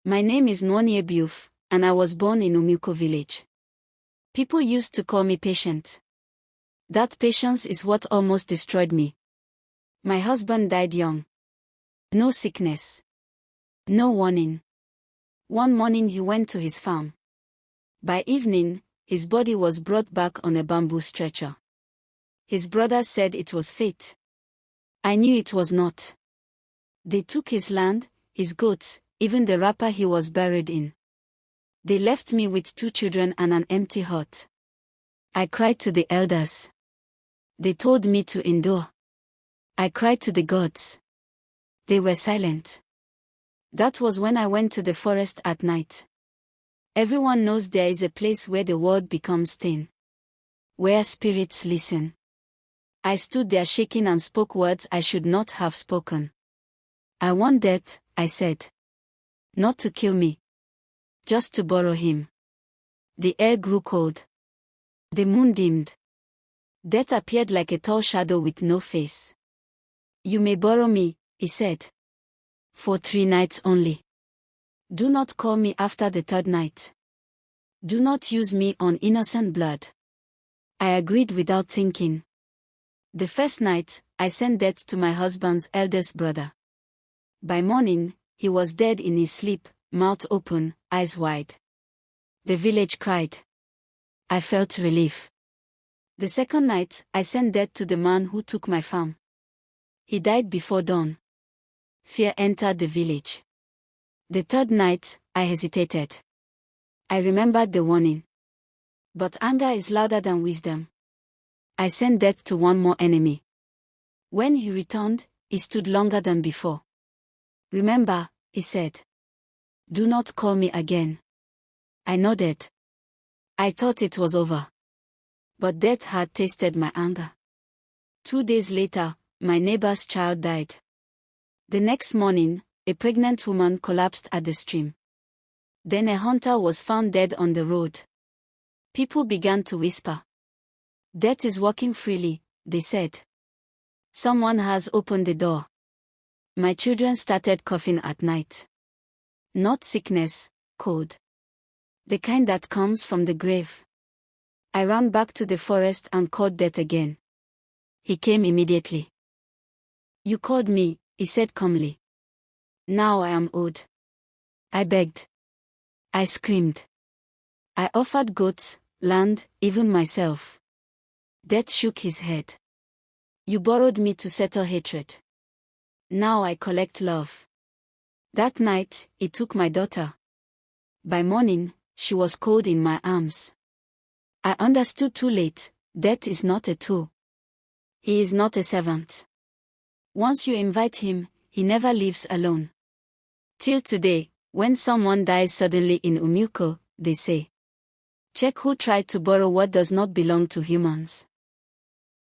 My name is Nwonyebiuf, and I was born in Umuko village. People used to call me patient. That patience is what almost destroyed me. My husband died young. No sickness. No warning. One morning he went to his farm. By evening, his body was brought back on a bamboo stretcher. His brothers said it was fate. I knew it was not. They took his land, his goats, even the wrapper he was buried in. They left me with 2 children and an empty hut. I cried to the elders. They told me to endure. I cried to the gods. They were silent. That was when I went to the forest at night. Everyone knows there is a place where the world becomes thin. Where spirits listen. I stood there shaking and spoke words I should not have spoken. I want death, I said. Not to kill me. Just to borrow him. The air grew cold. The moon dimmed. Death appeared like a tall shadow with no face. You may borrow me, he said. For 3 nights only. Do not call me after the 3rd night. Do not use me on innocent blood. I agreed without thinking. The first night, I sent death to my husband's eldest brother. By morning, he was dead in his sleep, mouth open, eyes wide. The village cried. I felt relief. The second night, I sent death to the man who took my farm. He died before dawn. Fear entered the village. The 3rd night, I hesitated. I remembered the warning. But anger is louder than wisdom. I sent death to one more enemy. When he returned, he stood longer than before. Remember, he said. Do not call me again. I nodded. I thought it was over. But death had tasted my anger. 2 days later, my neighbor's child died. The next morning, a pregnant woman collapsed at the stream. Then a hunter was found dead on the road. People began to whisper. Death is walking freely, they said. Someone has opened the door. My children started coughing at night. Not sickness, cold. The kind that comes from the grave. I ran back to the forest and called Death again. He came immediately. You called me, he said calmly. Now I am old. I begged. I screamed. I offered goats, land, even myself. Death shook his head. You borrowed me to settle hatred. Now I collect love. That night, he took my daughter. By morning, she was cold in my arms. I understood too late, Death is not a tool. He is not a servant. Once you invite him, he never leaves alone. Till today, when someone dies suddenly in Umuko, they say, check who tried to borrow what does not belong to humans.